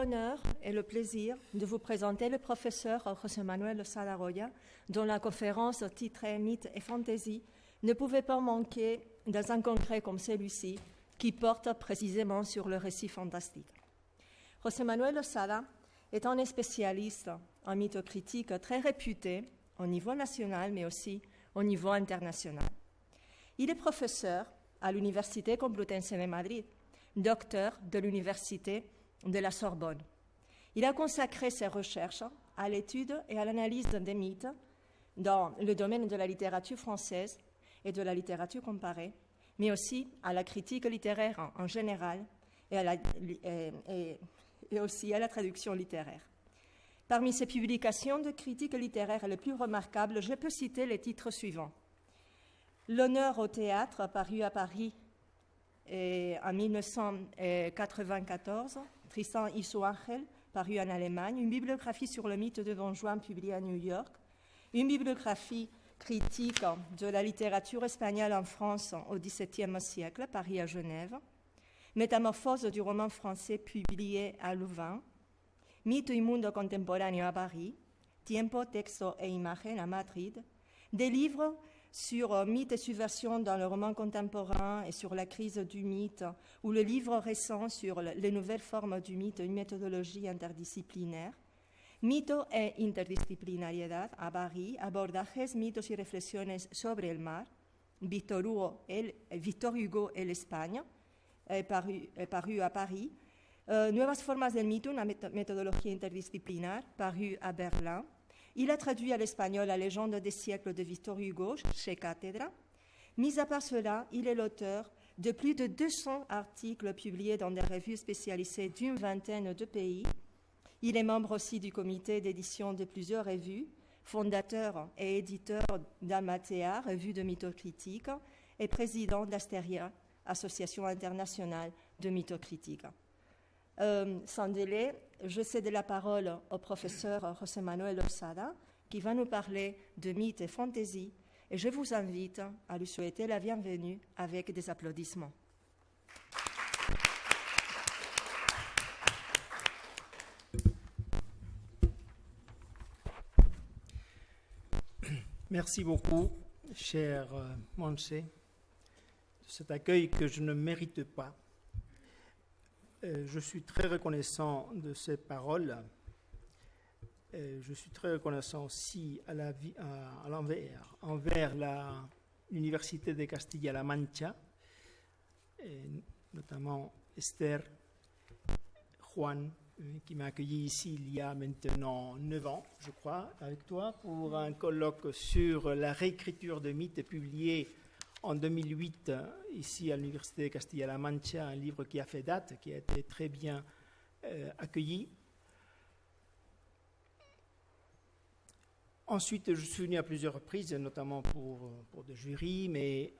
l'honneur et le plaisir de vous présenter le professeur José Manuel Losada Roya, dont la conférence titrée Mythes et Fantaisie ne pouvait pas manquer dans un congrès comme celui-ci, qui porte précisément sur le récit fantastique. José Manuel Losada est un spécialiste en mythocritique très réputé au niveau national, mais aussi au niveau international. Il est professeur à l'Université Complutense de Madrid, docteur de l'Université de la Sorbonne. Il a consacré ses recherches à l'étude et à l'analyse des mythes dans le domaine de la littérature française et de la littérature comparée, mais aussi à la critique littéraire en général et aussi à la traduction littéraire. Parmi ses publications de critique littéraire les plus remarquables, je peux citer les titres suivants. L'honneur au théâtre, paru à Paris en 1994, Tristan y su Ángel, paru en Allemagne, une bibliographie sur le mythe de Don Juan, publiée à New York, une bibliographie critique de la littérature espagnole en France au XVIIe siècle, paru à Genève, Métamorphose du roman français, publié à Louvain, Mito y Mundo Contemporáneo à Paris, Tiempo, Texto e Imagen à Madrid, des livres sur mythes et subversion dans le roman contemporain et sur la crise du mythe, ou le livre récent sur les nouvelles formes du mythe, une méthodologie interdisciplinaire, Mito e Interdisciplinariedad à Paris, Abordajes, mitos y reflexiones sobre el mar, Victor Hugo et l'Espagne, paru à Paris, Nuevas formas del mito, una méthodologie interdisciplinaire, paru à Berlin. Il a traduit à l'espagnol La légende des siècles de Victor Hugo chez Cátedra. Mis à part cela, il est l'auteur de plus de 200 articles publiés dans des revues spécialisées d'une vingtaine de pays. Il est membre aussi du comité d'édition de plusieurs revues, fondateur et éditeur d'Almatea, revue de mythocritique, et président d'Asteria, Association internationale de mythocritique. Sans délai, je cède la parole au professeur José Manuel Losada, qui va nous parler de mythes et fantaisie, et je vous invite à lui souhaiter la bienvenue avec des applaudissements. Merci beaucoup, cher Montse, de cet accueil que je ne mérite pas. Je suis très reconnaissant de ces paroles. Je suis très reconnaissant aussi envers l'Université de Castilla-La Mancha, notamment Esther, Juan, qui m'a accueilli ici il y a maintenant 9 ans, je crois, avec toi, pour un colloque sur la réécriture de mythes publié en 2008, ici à l'Université de Castilla-La Mancha, un livre qui a fait date, qui a été très bien accueilli. Ensuite, je suis venu à plusieurs reprises, notamment pour des jurys, mais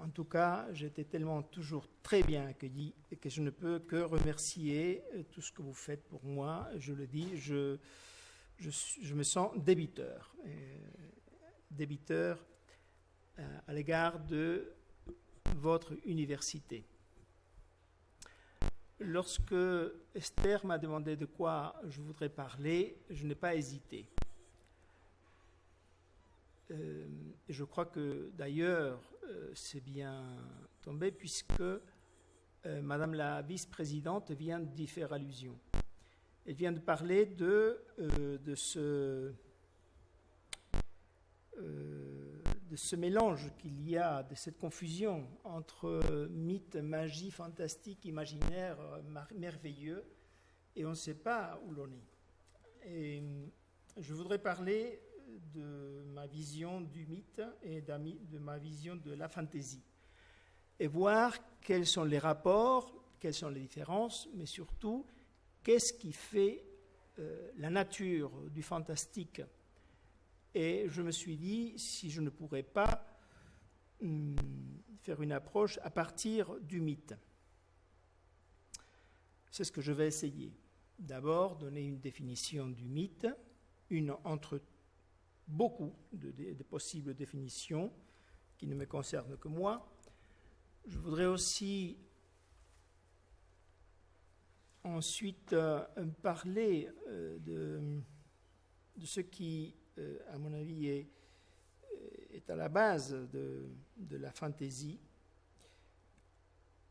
en tout cas, j'étais tellement toujours très bien accueilli que je ne peux que remercier tout ce que vous faites pour moi. Je le dis, je me sens débiteur à l'égard de votre université. Lorsque Esther m'a demandé de quoi je voudrais parler, je n'ai pas hésité. Je crois que d'ailleurs c'est bien tombé puisque Madame la vice-présidente vient d'y faire allusion. Elle vient de parler de ce mélange qu'il y a, de cette confusion entre mythe, magie, fantastique, imaginaire, merveilleux, et on ne sait pas où l'on est. Et je voudrais parler de ma vision du mythe et de ma vision de la fantaisie, et voir quels sont les rapports, quelles sont les différences, mais surtout, qu'est-ce qui fait la nature du fantastique. Et je me suis dit, si je ne pourrais pas faire une approche à partir du mythe. C'est ce que je vais essayer. D'abord, donner une définition du mythe, une entre beaucoup de possibles définitions qui ne me concernent que moi. Je voudrais aussi ensuite parler de ce qui, à mon avis, est à la base de la fantaisie.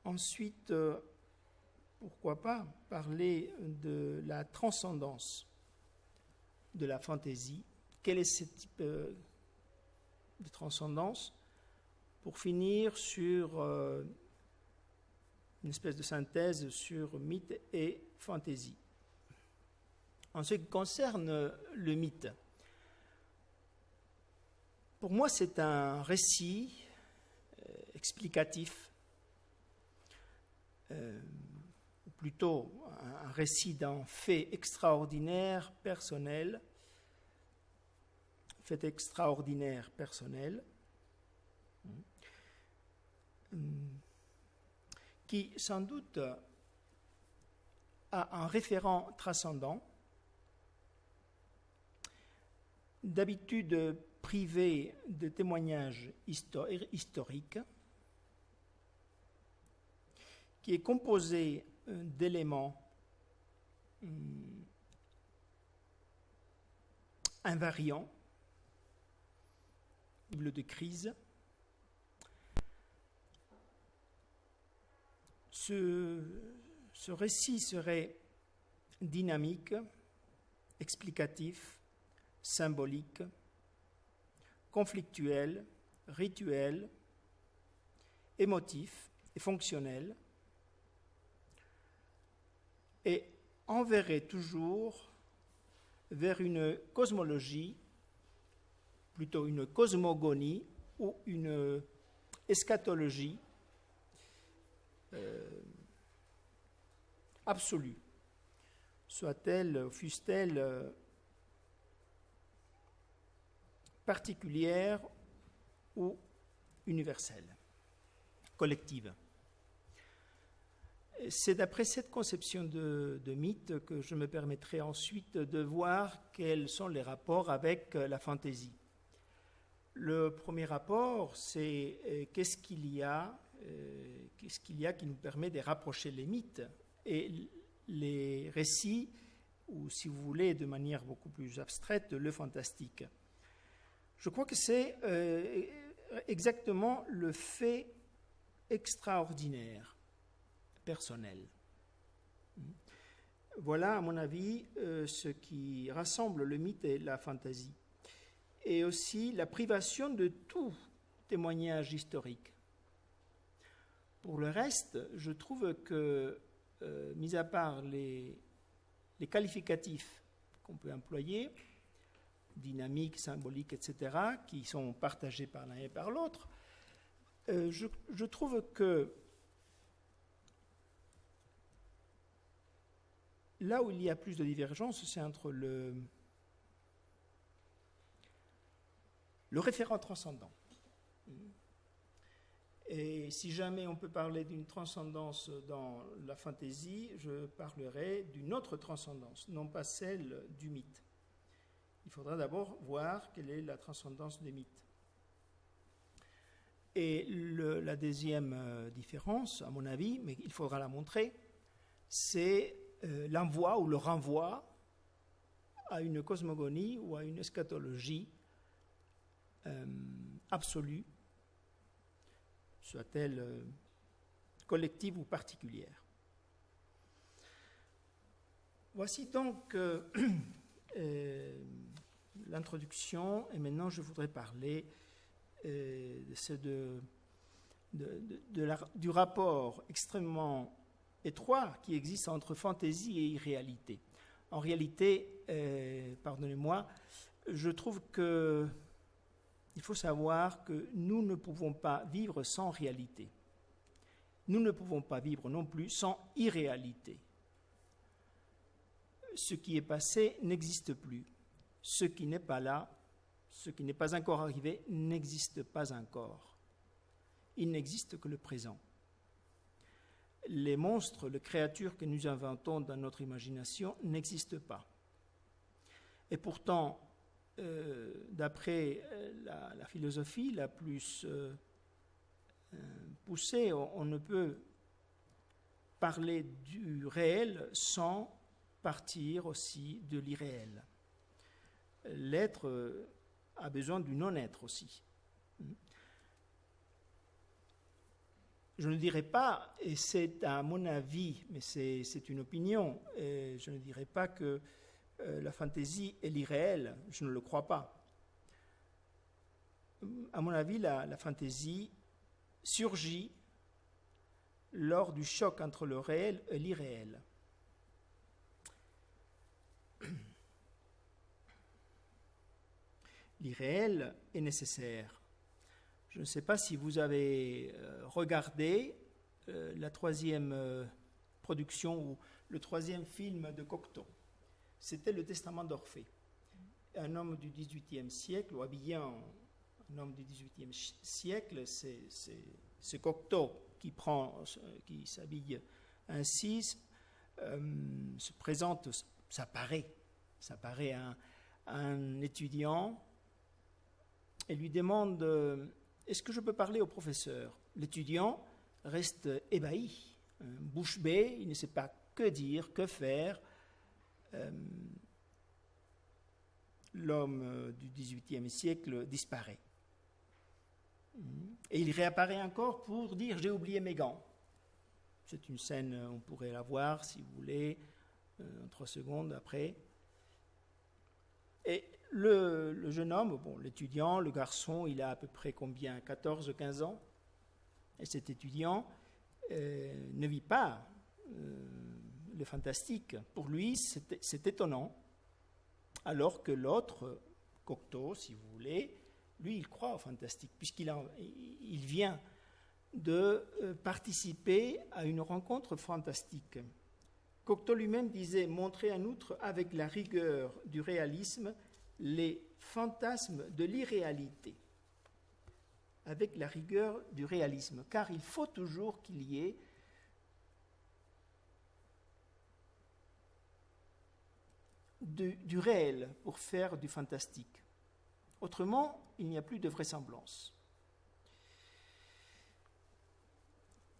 Ensuite, pourquoi pas parler de la transcendance de la fantaisie. Quel est ce type de transcendance? Pour finir sur une espèce de synthèse sur mythe et fantaisie. En ce qui concerne le mythe, pour moi c'est un récit explicatif, ou plutôt un récit d'un fait extraordinaire personnel, qui sans doute a un référent transcendant, d'habitude privé de témoignages historiques, qui est composé d'éléments invariants, de crise. Ce récit serait dynamique, explicatif, symbolique, conflictuel, rituel, émotif et fonctionnel, et enverrait toujours vers une cosmologie, plutôt une cosmogonie ou une eschatologie absolue, soit-elle, fût-elle particulière ou universelle, collective. C'est d'après cette conception de mythe que je me permettrai ensuite de voir quels sont les rapports avec la fantaisie. Le premier rapport, c'est qu'est-ce qu'il y a qui nous permet de rapprocher les mythes et les récits, ou si vous voulez, de manière beaucoup plus abstraite, le fantastique. Je crois que c'est exactement le fait extraordinaire, personnel. Voilà, à mon avis, ce qui rassemble le mythe et la fantaisie. Et aussi la privation de tout témoignage historique. Pour le reste, je trouve que, mis à part les qualificatifs qu'on peut employer, dynamique, symbolique, etc., qui sont partagés par l'un et par l'autre, je trouve que là où il y a plus de divergence, c'est entre le référent transcendant. Et si jamais on peut parler d'une transcendance dans la fantaisie, je parlerai d'une autre transcendance, non pas celle du mythe. Il faudra d'abord voir quelle est la transcendance des mythes. Et la deuxième différence, à mon avis, mais il faudra la montrer, c'est l'envoi ou le renvoi à une cosmogonie ou à une eschatologie absolue, soit-elle collective ou particulière. Voici donc l'introduction, et maintenant je voudrais parler du rapport extrêmement étroit qui existe entre fantaisie et irréalité. En réalité, pardonnez-moi, je trouve que il faut savoir que nous ne pouvons pas vivre sans réalité. Nous ne pouvons pas vivre non plus sans irréalité. Ce qui est passé n'existe plus. Ce qui n'est pas là, ce qui n'est pas encore arrivé, n'existe pas encore. Il n'existe que le présent. Les monstres, les créatures que nous inventons dans notre imagination n'existent pas. Et pourtant, d'après la philosophie la plus poussée, on ne peut parler du réel sans partir aussi de l'irréel. L'être a besoin du non-être aussi. Je ne dirais pas, et c'est à mon avis, mais c'est une opinion, et je ne dirais pas que la fantaisie est l'irréel, je ne le crois pas. À mon avis, la fantaisie surgit lors du choc entre le réel et l'irréel. L'irréel est nécessaire. Je ne sais pas si vous avez regardé la troisième production ou le troisième film de Cocteau. C'était Le Testament d'Orphée. Un homme du XVIIIe siècle, ou habillé en un homme du XVIIIe siècle, c'est Cocteau qui s'habille ainsi, se présente, ça paraît à un étudiant et lui demande est-ce que je peux parler au professeur? L'étudiant reste ébahi, bouche bée, il ne sait pas que dire, que faire. L'homme du XVIIIe siècle disparaît. Et il réapparaît encore pour dire « j'ai oublié mes gants ». C'est une scène, on pourrait la voir si vous voulez, en 3 secondes après. Et le jeune homme, l'étudiant, le garçon, il a à peu près combien? 14-15 ans. Et cet étudiant ne vit pas le fantastique. Pour lui, c'est étonnant. Alors que l'autre, Cocteau, si vous voulez, lui, il croit au fantastique, puisqu'il vient de participer à une rencontre fantastique. Cocteau lui-même disait « montrer en outre avec la rigueur du réalisme les fantasmes de l'irréalité ». Avec la rigueur du réalisme, car il faut toujours qu'il y ait du réel pour faire du fantastique. Autrement, il n'y a plus de vraisemblance.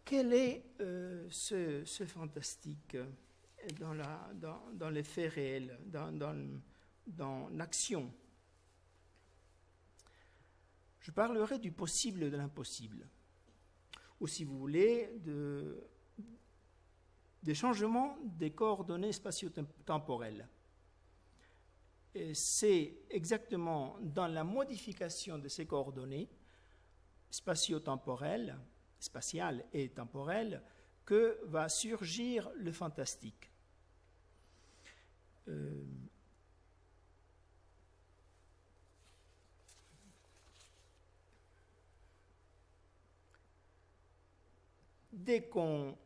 Quel est ce fantastique dans les faits réels, dans l'action? Je parlerai du possible et de l'impossible, ou si vous voulez, des changements des coordonnées spatio-temporelles. Et c'est exactement dans la modification de ces coordonnées spatio-temporelles, spatiales et temporelles, que va surgir le fantastique. Dès qu'on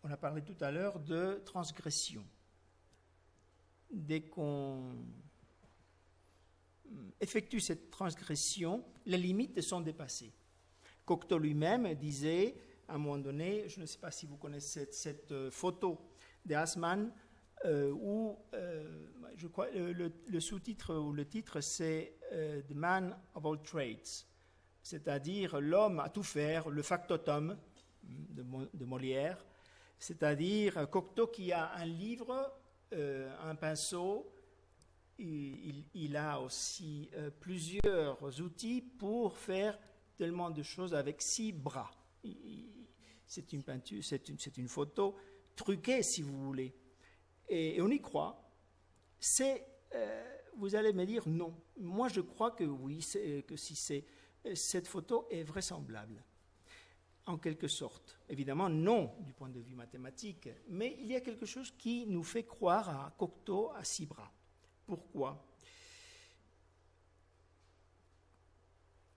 a parlé tout à l'heure de transgression, dès qu'on effectue cette transgression, les limites sont dépassées. Cocteau lui-même disait, à un moment donné, je ne sais pas si vous connaissez cette photo d'Hasman, où je crois le sous-titre ou le titre c'est The Man of All Trades, c'est-à-dire l'homme à tout faire, le factotum de Molière, c'est-à-dire Cocteau qui a un livre, un pinceau, il a aussi plusieurs outils pour faire tellement de choses avec 6 bras. C'est une peinture, c'est une photo truquée, si vous voulez. Et on y croit. Vous allez me dire non. Moi, je crois que oui, cette photo est vraisemblable, en quelque sorte. Évidemment, non du point de vue mathématique, mais il y a quelque chose qui nous fait croire à Cocteau à 6 bras. Pourquoi?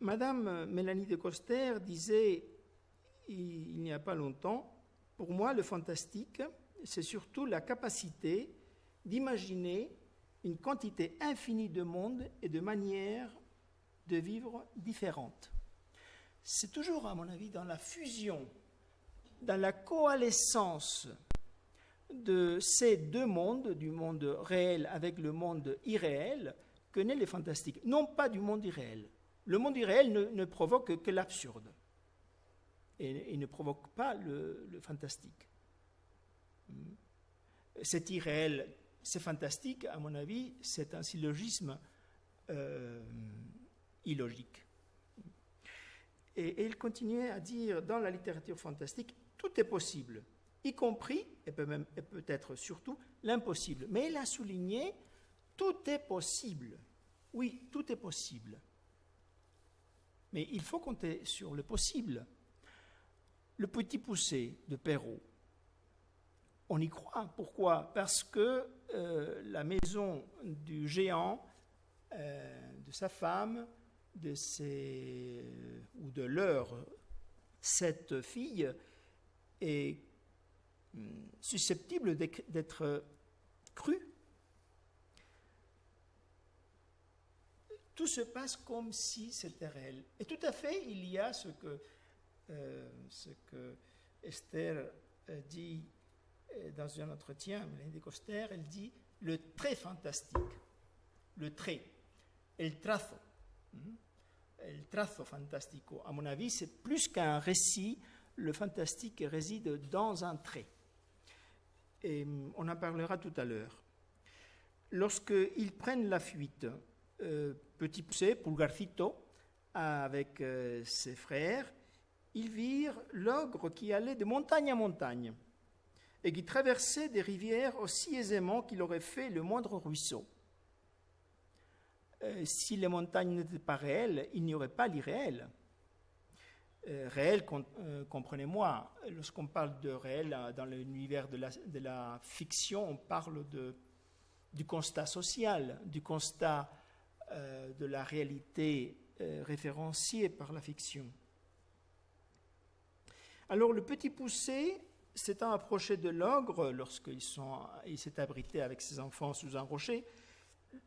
Madame Mélanie de Coster disait, il n'y a pas longtemps, pour moi, le fantastique, c'est surtout la capacité d'imaginer une quantité infinie de mondes et de manières de vivre différentes. C'est toujours, à mon avis, dans la fusion, dans la coalescence de ces 2 mondes, du monde réel avec le monde irréel, que naît le fantastique. Non pas du monde irréel. Le monde irréel ne provoque que l'absurde. et ne provoque pas le fantastique. C'est irréel, c'est fantastique, à mon avis, c'est un syllogisme illogique. Et il continuait à dire, dans la littérature fantastique, tout est possible, y compris, et peut-être surtout, l'impossible. Mais il a souligné, tout est possible. Oui, tout est possible. Mais il faut compter sur le possible. Le Petit Poucet de Perrault, on y croit. Pourquoi? Parce que la maison du géant, de sa femme, ou de leur 7 filles, est susceptible d'être crue. Tout se passe comme si c'était réel. Et tout à fait, il y a ce que Esther dit dans un entretien, Mélanie de Coster, elle dit le trait fantastique, le trait, el trazo fantastico. À mon avis, c'est plus qu'un récit, le fantastique réside dans un trait. Et on en parlera tout à l'heure. Lorsqu'ils prennent la fuite, Petit Poucet, Pulgarcito, avec ses frères, ils virent l'ogre qui allait de montagne à montagne et qui traversait des rivières aussi aisément qu'il aurait fait le moindre ruisseau. Si les montagnes n'étaient pas réelles, il n'y aurait pas l'irréel. Réel, comprenez-moi, lorsqu'on parle de réel dans l'univers de la fiction, on parle du constat social, du constat de la réalité référenciée par la fiction. Alors le Petit Poucet, s'étant approché de l'ogre, lorsqu'il s'est abrité avec ses enfants sous un rocher,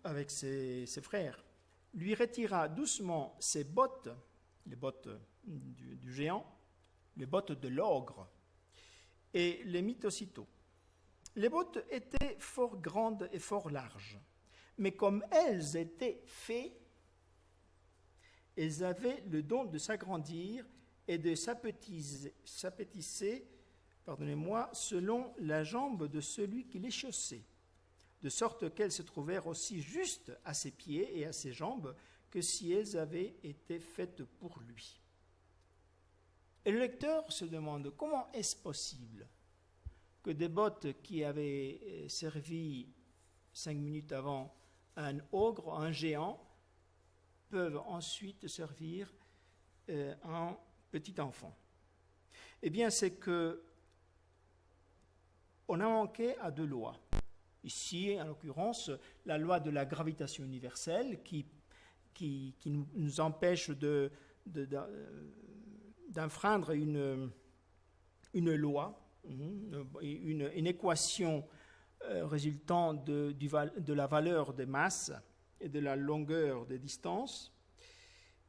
avec ses frères, lui retira doucement ses bottes, les bottes du géant, les bottes de l'ogre, et les mit aussitôt. Les bottes étaient fort grandes et fort larges, mais comme elles étaient fées, elles avaient le don de s'agrandir et de s'apétisser, selon la jambe de celui qui les chaussait, de sorte qu'elles se trouvèrent aussi juste à ses pieds et à ses jambes que si elles avaient été faites pour lui. Et le lecteur se demande comment est-ce possible que des bottes qui avaient servi 5 minutes avant à un ogre, un géant, peuvent ensuite servir un petit enfant. Eh bien, c'est que on a manqué à 2 lois. Ici, en l'occurrence, la loi de la gravitation universelle qui nous empêche d'enfreindre une loi, une équation résultant de la valeur des masses et de la longueur des distances.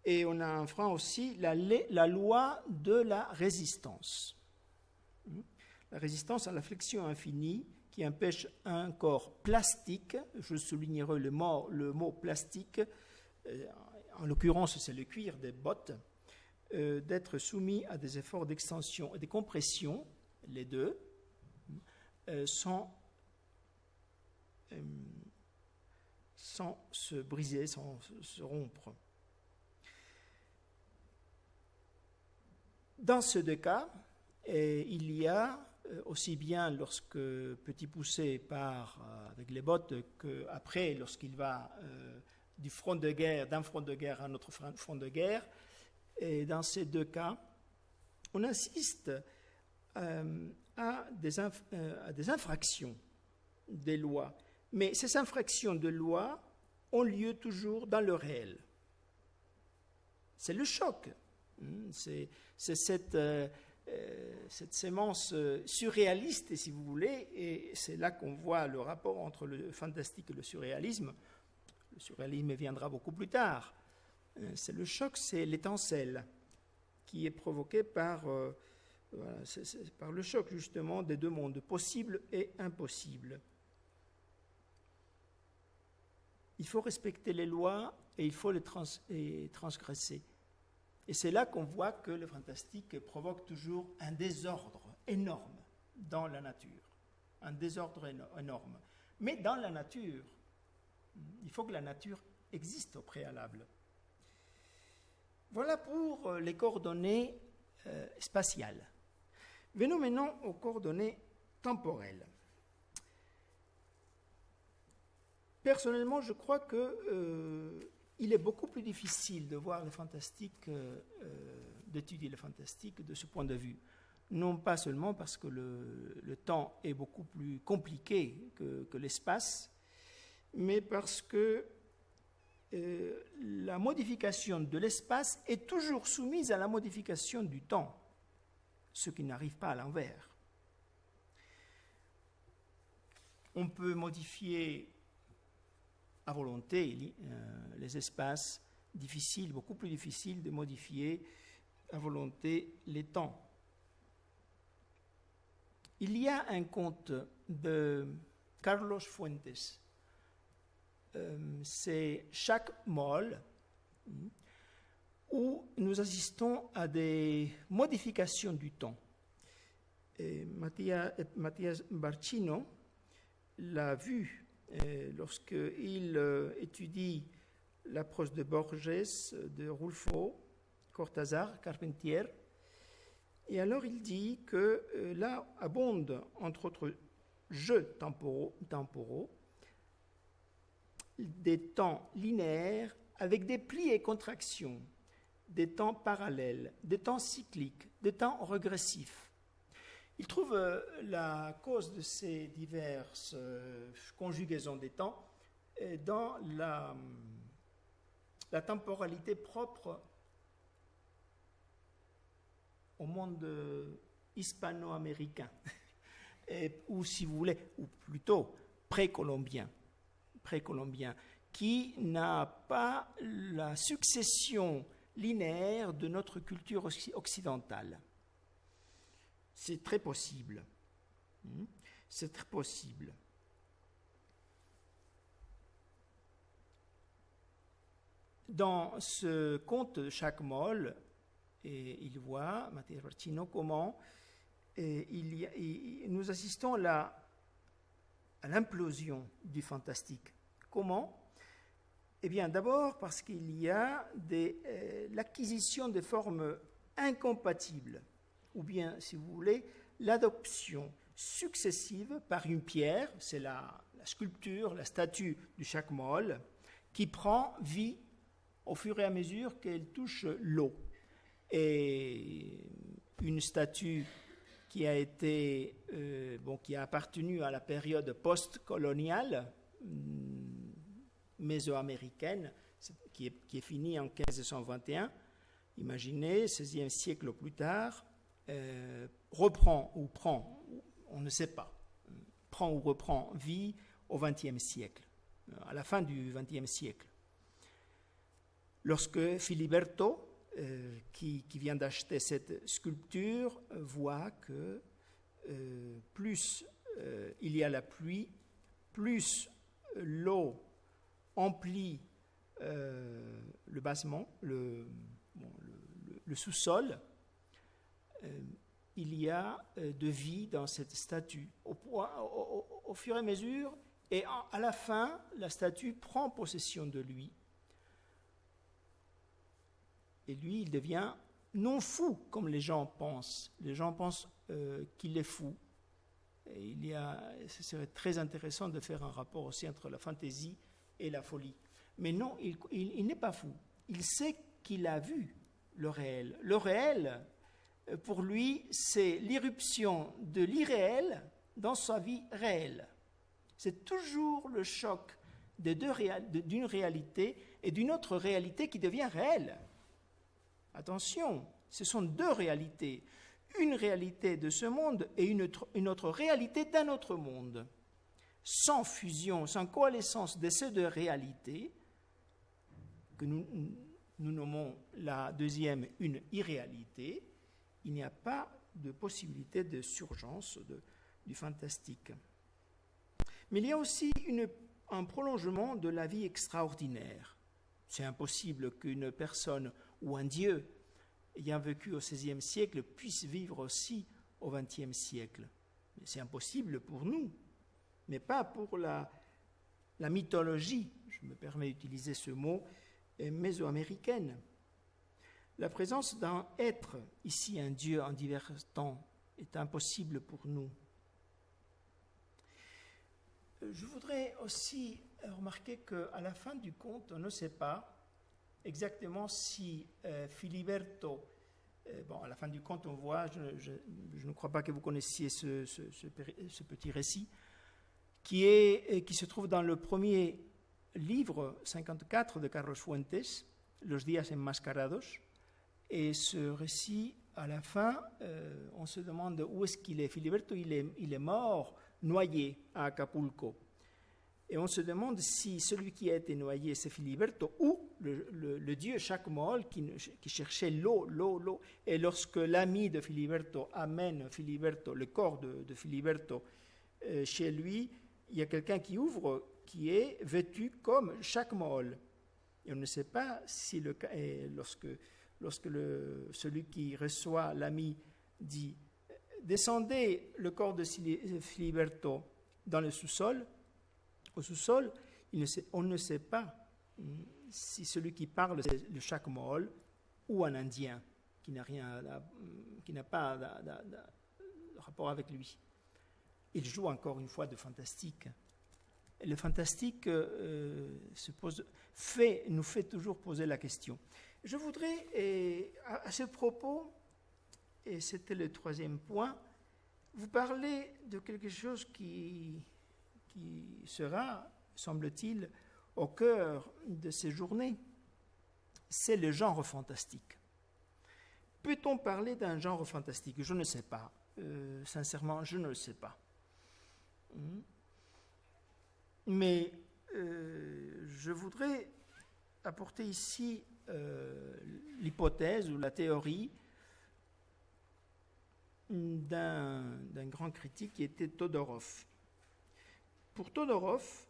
Et on a enfreint aussi la loi de la résistance. La résistance à la flexion infinie qui empêche un corps plastique, je soulignerai le mot plastique, en l'occurrence c'est le cuir des bottes, d'être soumis à des efforts d'extension et de compression, les deux, sans se briser, sans se rompre. Dans ces 2 cas, il y a aussi bien lorsque Petit Poucet part avec les bottes qu'après, lorsqu'il va d'un front de guerre à un autre front de guerre. Et dans ces 2 cas, on assiste à des infractions des lois. Mais ces infractions de loi ont lieu toujours dans le réel. C'est le choc. C'est cette sémence surréaliste, si vous voulez, et c'est là qu'on voit le rapport entre le fantastique et le surréalisme. Le surréalisme viendra beaucoup plus tard. C'est le choc, c'est l'étincelle qui est provoquée par le choc justement des 2 mondes, possible et impossible. Il faut respecter les lois et il faut les transgresser. Et c'est là qu'on voit que le fantastique provoque toujours un désordre énorme dans la nature. Un désordre énorme. Mais dans la nature, il faut que la nature existe au préalable. Voilà pour les coordonnées spatiales. Venons maintenant aux coordonnées temporelles. Personnellement, je crois qu'il est beaucoup plus difficile de voir le fantastique, d'étudier le fantastique de ce point de vue. Non pas seulement parce que le temps est beaucoup plus compliqué que l'espace, mais parce que la modification de l'espace est toujours soumise à la modification du temps, ce qui n'arrive pas à l'envers. On peut modifier à volonté les espaces, difficiles, beaucoup plus difficiles de modifier à volonté les temps. Il y a un conte de Carlos Fuentes, c'est Chaque Moll, où nous assistons à des modifications du temps. Mathias Barcino l'a vu lorsqu'il étudie la prose de Borges, de Rulfo, Cortázar, Carpentier. Et alors il dit que là abondent, entre autres jeux temporaux, des temps linéaires avec des plis et contractions, des temps parallèles, des temps cycliques, des temps régressifs. Il trouve la cause de ces diverses conjugaisons des temps dans la temporalité propre au monde hispano-américain, ou si vous voulez, ou plutôt précolombien, qui n'a pas la succession linéaire de notre culture occidentale. C'est très possible. C'est très possible. Dans ce conte de Chaque Moll, il voit, Mathias Barcino, comment nous assistons à l'implosion du fantastique. Comment ? Eh bien, d'abord parce qu'il y a l'acquisition de formes incompatibles, ou bien, si vous voulez, l'adoption successive par une pierre, c'est la sculpture, la statue du Chaque Moll, qui prend vie au fur et à mesure qu'elle touche l'eau. Et une statue qui a appartenu à la période post-coloniale mésoaméricaine, qui est finie en 1521, imaginez, 16e siècle plus tard, reprend ou prend, on ne sait pas, prend ou reprend vie au XXe siècle, à la fin du XXe siècle. Lorsque Filiberto, qui vient d'acheter cette sculpture, voit que plus il y a la pluie, plus l'eau emplit le basement, le sous-sol, il y a de vie dans cette statue. Au fur et à mesure, et à la fin, la statue prend possession de lui. Et lui, il devient non fou, comme les gens pensent. Les gens pensent qu'il est fou. Et ce serait très intéressant de faire un rapport aussi entre la fantaisie et la folie. Mais non, il n'est pas fou. Il sait qu'il a vu le réel. Le réel, pour lui, c'est l'irruption de l'irréel dans sa vie réelle. C'est toujours le choc d'une réalité et d'une autre réalité qui devient réelle. Attention, ce sont deux réalités. Une réalité de ce monde et une autre réalité d'un autre monde. Sans fusion, sans coalescence de ces deux réalités, que nous nommons la deuxième une irréalité, il n'y a pas de possibilité de surgence du fantastique. Mais il y a aussi un prolongement de la vie extraordinaire. C'est impossible qu'une personne ou un Dieu ayant vécu au XVIe siècle puisse vivre aussi au XXe siècle. C'est impossible pour nous, mais pas pour la mythologie, je me permets d'utiliser ce mot, mésoaméricaine. La présence d'un être, ici un Dieu en divers temps, est impossible pour nous. Je voudrais aussi remarquer qu'à la fin du conte, on ne sait pas exactement si Filiberto, à la fin du conte, on voit, je ne crois pas que vous connaissiez ce petit récit, qui se trouve dans le premier livre 54 de Carlos Fuentes, Los días enmascarados, et ce récit, à la fin, on se demande où est-ce qu'il est. Filiberto, il est mort, noyé à Acapulco. Et on se demande si celui qui a été noyé, c'est Filiberto, ou le dieu Chacmool qui cherchait l'eau. Et lorsque l'ami de Filiberto amène Filiberto, le corps de Filiberto chez lui, il y a quelqu'un qui ouvre, qui est vêtu comme Chacmool. Et on ne sait pas si lorsque celui qui reçoit l'ami dit « Descendez le corps de Filiberto dans le sous-sol », au sous-sol, on ne sait pas si celui qui parle c'est le Chacmool ou un Indien qui n'a pas de rapport avec lui. Il joue encore une fois de fantastique. Et le fantastique nous fait toujours poser la question. Je voudrais, à ce propos, et c'était le troisième point, vous parler de quelque chose qui sera, semble-t-il, au cœur de ces journées. C'est le genre fantastique. Peut-on parler d'un genre fantastique? Je ne sais pas. Sincèrement, je ne le sais pas. Mais je voudrais apporter ici l'hypothèse ou la théorie d'un grand critique qui était Todorov. Pour Todorov,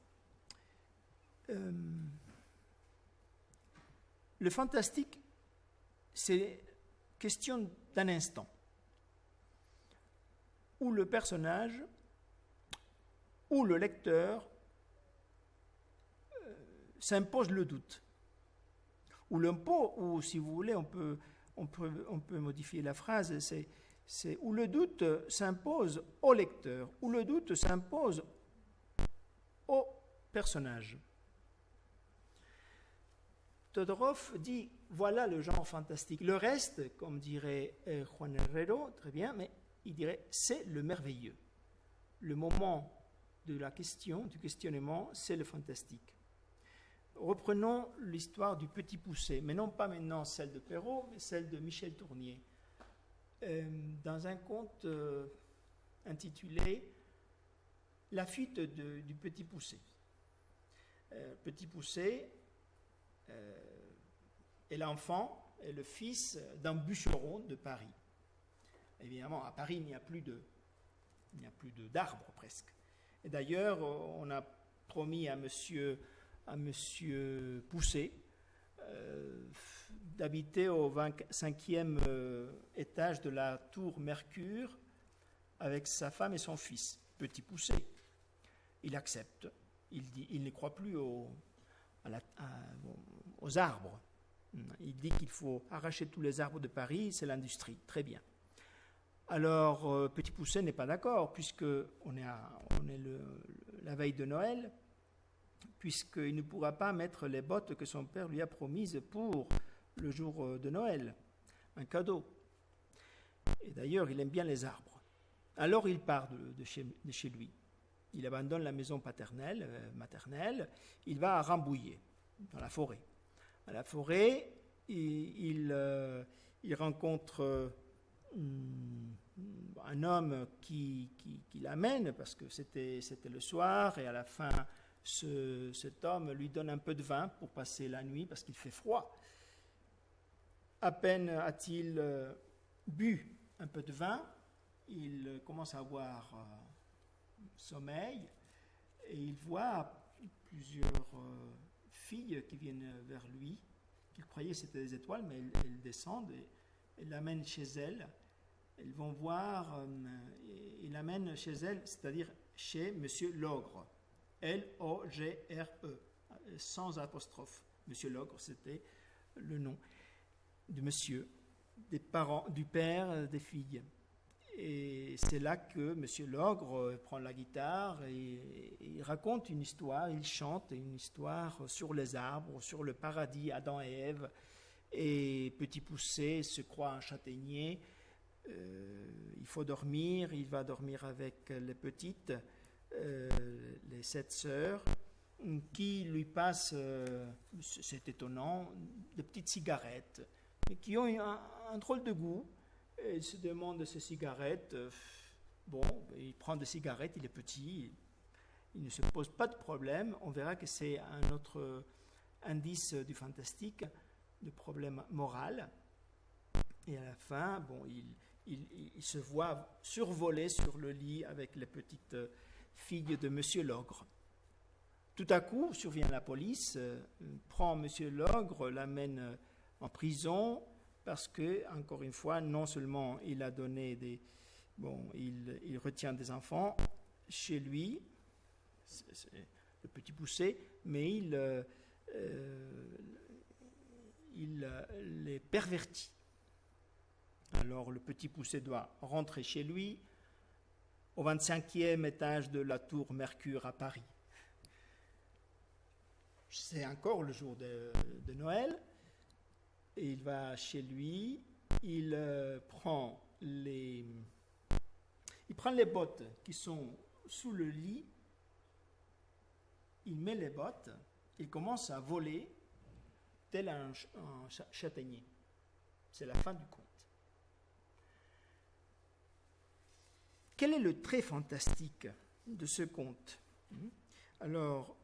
le fantastique, c'est question d'un instant où le personnage ou le lecteur s'impose le doute. Ou si vous voulez, on peut modifier la phrase, c'est où le doute s'impose au lecteur, où le doute s'impose au personnage. Todorov dit, voilà le genre fantastique. Le reste, comme dirait Juan Herrero, très bien, mais il dirait, c'est le merveilleux. Le moment de la question, du questionnement, c'est le fantastique. Reprenons l'histoire du Petit Poucet, mais non pas maintenant celle de Perrault, mais celle de Michel Tournier. Dans un conte intitulé « La fuite du Petit Poucet ». Petit Poucet est l'enfant et le fils d'un bûcheron de Paris. Évidemment, à Paris, il n'y a plus d'arbres presque. Et d'ailleurs, on a promis à monsieur Poucet d'habiter au 25e étage de la tour Mercure avec sa femme et son fils, Petit Poucet. Il accepte. Il ne croit plus aux arbres. Il dit qu'il faut arracher tous les arbres de Paris, c'est l'industrie. Très bien. Alors, Petit Poucet n'est pas d'accord, puisqu'on est la veille de Noël, puisqu'il ne pourra pas mettre les bottes que son père lui a promises pour le jour de Noël, un cadeau. Et d'ailleurs, il aime bien les arbres. Alors, il part de chez lui. Il abandonne la maison maternelle, il va à Rambouillet, dans la forêt. À la forêt, il rencontre un homme qui l'amène, parce que c'était le soir, et à la fin, cet homme lui donne un peu de vin pour passer la nuit, parce qu'il fait froid. À peine a-t-il bu un peu de vin, il commence à avoir sommeil, et il voit plusieurs filles qui viennent vers lui, qu'il croyait c'était des étoiles, mais elles descendent, et il l'amène chez elle. Ils vont voir, il l'amène chez elle, c'est-à-dire chez Monsieur Logre, L-O-G-R-E, sans apostrophe. Monsieur Logre, c'était le nom du monsieur, des parents, du père des filles. Et c'est là que Monsieur Logre prend la guitare et il raconte une histoire, il chante une histoire sur les arbres, sur le paradis, Adam et Ève. Et Petit Poucet se croit un châtaignier. Il faut dormir, il va dormir avec les petites, les 7 sœurs, qui lui passent, c'est étonnant, des petites cigarettes, mais qui ont un drôle de goût. Il se demande de ces cigarettes. Bon, il prend des cigarettes, il est petit, il ne se pose pas de problème. On verra que c'est un autre indice du fantastique, de problème moral. Et à la fin, bon, il se voit survoler sur le lit avec les petites filles de Monsieur Logre. Tout à coup, survient la police, prend Monsieur Logre, l'amène en prison, parce que, encore une fois, non seulement il a donné il retient des enfants chez lui, c'est le Petit Poucet, mais il les pervertit. Alors le Petit Poucet doit rentrer chez lui, au 25e étage de la tour Mercure à Paris. C'est encore le jour de Noël. Et il va chez lui, il prend les bottes qui sont sous le lit, il met les bottes, il commence à voler tel un châtaignier. C'est la fin du conte. Quel est le trait fantastique de ce conte? Alors,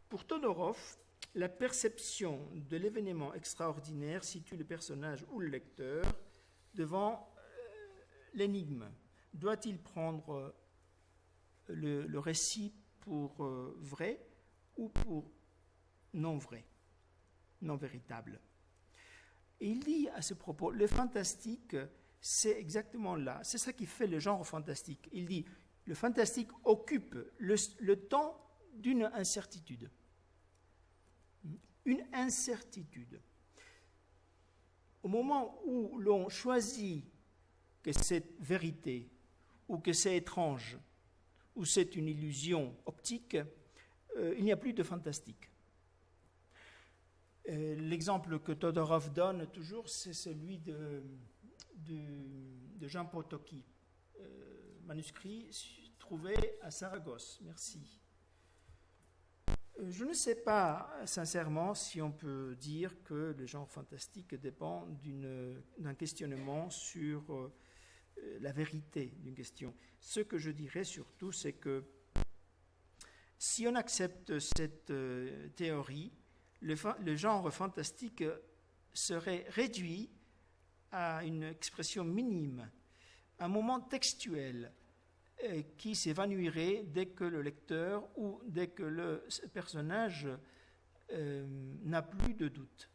pour Todorov, la perception de l'événement extraordinaire situe le personnage ou le lecteur devant l'énigme. Doit-il prendre le récit pour vrai ou pour non vrai, non véritable? Et il dit à ce propos, le fantastique, c'est exactement là, c'est ça qui fait le genre fantastique. Il dit, le fantastique occupe le temps d'une incertitude. Une incertitude. Au moment où l'on choisit que c'est vérité, ou que c'est étrange, ou c'est une illusion optique, il n'y a plus de fantastique. L'exemple que Todorov donne toujours, c'est celui de Jean Potocki, manuscrit trouvé à Saragosse. Merci. Je ne sais pas, sincèrement, si on peut dire que le genre fantastique dépend d'un questionnement sur la vérité d'une question. Ce que je dirais surtout, c'est que si on accepte cette théorie, le genre fantastique serait réduit à une expression minime, un moment textuel qui s'évanouirait dès que le lecteur ou dès que le personnage n'a plus de doute.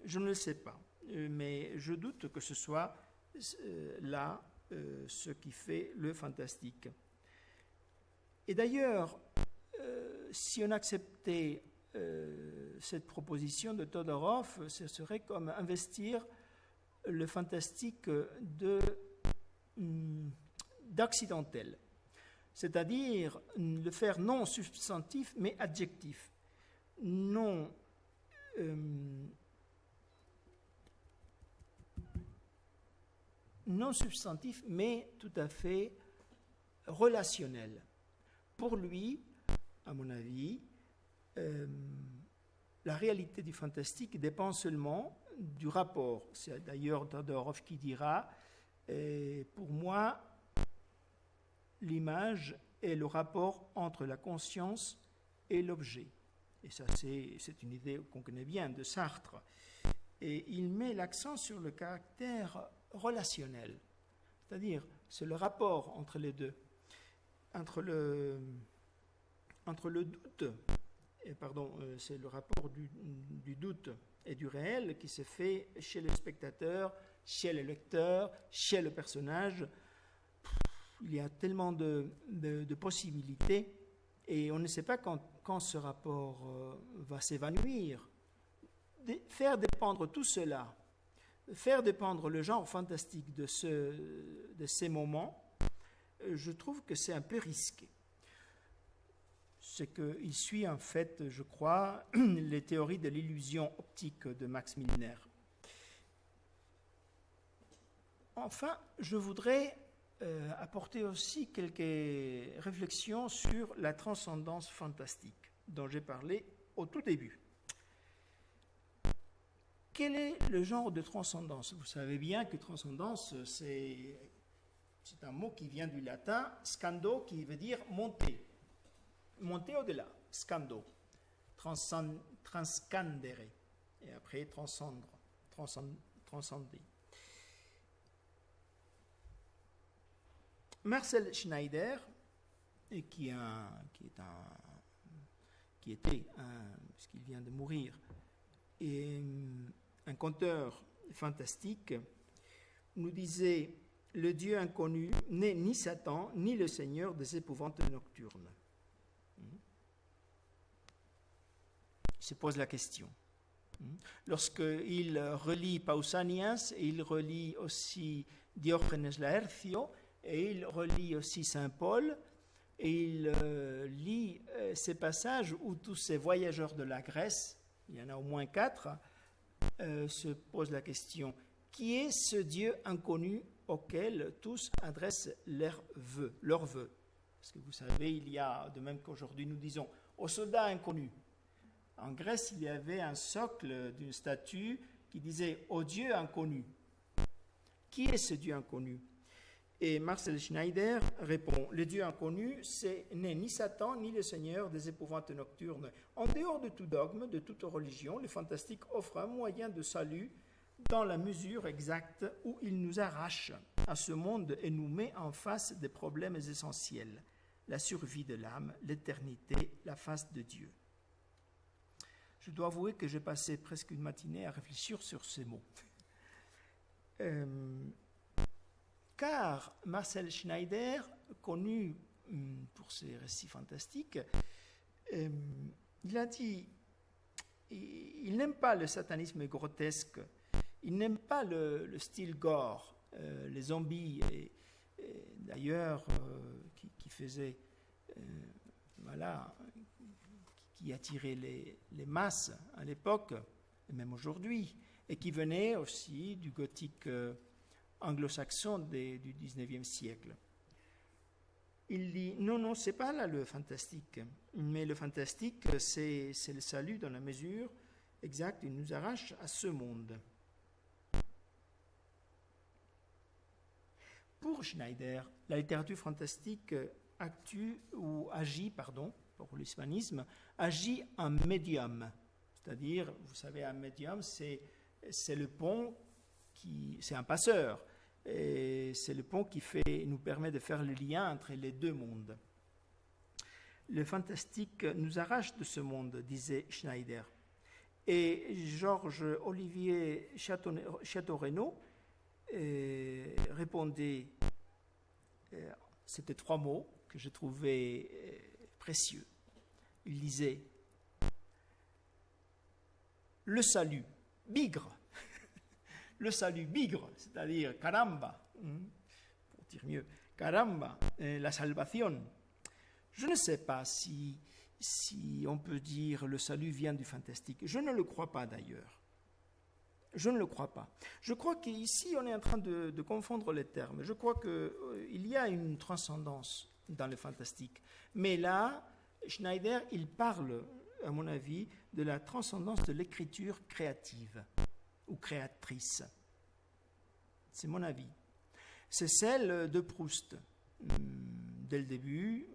Je ne le sais pas, mais je doute que ce soit là ce qui fait le fantastique. Et d'ailleurs, si on acceptait cette proposition de Todorov, ce serait comme investir le fantastique d'accidentel, c'est-à-dire le faire non substantif mais adjectif, non substantif mais tout à fait relationnel. Pour lui, à mon avis, la réalité du fantastique dépend seulement du rapport. C'est d'ailleurs Todorov qui dira pour moi, l'image est le rapport entre la conscience et l'objet. Et ça, c'est une idée qu'on connaît bien de Sartre. Et il met l'accent sur le caractère relationnel. C'est-à-dire, c'est le rapport entre les deux. Entre le doute c'est le rapport du doute et du réel qui se fait chez le spectateur, chez le lecteur, chez le personnage. Il y a tellement de possibilités et on ne sait pas quand ce rapport va s'évanouir. Faire dépendre tout cela, faire dépendre le genre fantastique de ces moments, je trouve que c'est un peu risqué. C'est qu'il suit en fait, je crois, les théories de l'illusion optique de Max Milner. Enfin, je voudrais apporter aussi quelques réflexions sur la transcendance fantastique dont j'ai parlé au tout début. Quel est le genre de transcendance? Vous savez bien que transcendance, c'est un mot qui vient du latin scando, qui veut dire monter. Monter au-delà, scando, transcendere, et après transcender. Marcel Schneider, qui était, puisqu'il vient de mourir, et un conteur fantastique, nous disait: le Dieu inconnu n'est ni Satan, ni le Seigneur des épouvantes nocturnes. Il se pose la question. Lorsqu'il relit Pausanias, et il relit aussi Diogènes Laercio, et il relit aussi Saint Paul, et il lit ces passages où tous ces voyageurs de la Grèce, il y en a au moins 4, se posent la question: qui est ce Dieu inconnu auquel tous adressent leurs vœux? Parce que vous savez, il y a, de même qu'aujourd'hui nous disons, aux soldats inconnus. En Grèce, il y avait un socle d'une statue qui disait « au Dieu inconnu ». Qui est ce Dieu inconnu? Et Marcel Schneider répond: le Dieu inconnu, n'est ni Satan, ni le Seigneur des épouvantes nocturnes. En dehors de tout dogme, de toute religion, le fantastique offre un moyen de salut dans la mesure exacte où il nous arrache à ce monde et nous met en face des problèmes essentiels: la survie de l'âme, l'éternité, la face de Dieu. Je dois avouer que j'ai passé presque une matinée à réfléchir sur ces mots. Car Marcel Schneider, connu pour ses récits fantastiques, il a dit, il n'aime pas le satanisme grotesque, il n'aime pas le style gore, les zombies, et d'ailleurs qui faisaient, qui attiraient les masses à l'époque, et même aujourd'hui, et qui venaient aussi du gothique anglo-saxon du 19e siècle. Il dit non, c'est pas là le fantastique, mais le fantastique, c'est le salut dans la mesure exacte, il nous arrache à ce monde. Pour Schneider, la littérature fantastique agit, pour l'hispanisme, agit en médium. C'est-à-dire, vous savez, un médium, c'est le pont c'est un passeur. Et c'est le pont qui nous permet de faire le lien entre les deux mondes. Le fantastique nous arrache de ce monde, disait Schneider. Et Georges-Olivier Château-Renaud répondait, c'était 3 mots que je trouvais précieux. Il disait: le salut, bigre. Le salut bigre, c'est-à-dire caramba, pour dire mieux, caramba, la salvation. Je ne sais pas si on peut dire le salut vient du fantastique. Je ne le crois pas d'ailleurs. Je ne le crois pas. Je crois qu'ici, on est en train de confondre les termes. Je crois qu'il y a une transcendance dans le fantastique. Mais là, Schneider, il parle, à mon avis, de la transcendance de l'écriture créative ou créatrice. C'est mon avis. C'est celle de Proust, dès le début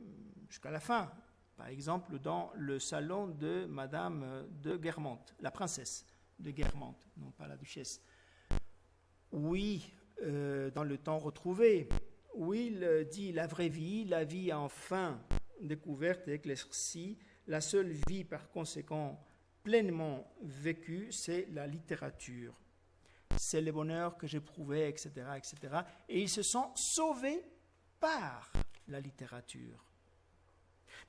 jusqu'à la fin. Par exemple, dans le salon de Madame de Guermantes, la princesse de Guermantes, non pas la duchesse. Oui, dans le temps retrouvé, où il dit la vraie vie, la vie enfin découverte et éclaircie, La seule vie, par conséquent, pleinement vécue, c'est la littérature. C'est le bonheur que j'éprouvais, etc., etc. Et ils se sont sauvés par la littérature.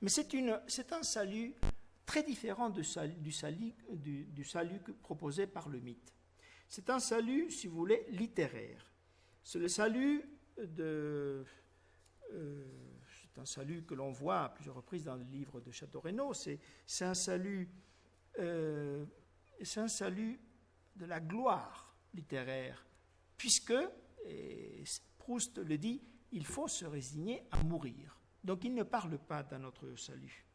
Mais c'est un salut très différent du salut proposé par le mythe. C'est un salut, si vous voulez, littéraire. C'est le salut c'est un salut que l'on voit à plusieurs reprises dans le livre de Château-Renaud. C'est un salut de la gloire littéraire, puisque, et Proust le dit, il faut se résigner à mourir. Donc il ne parle pas d'un autre salut.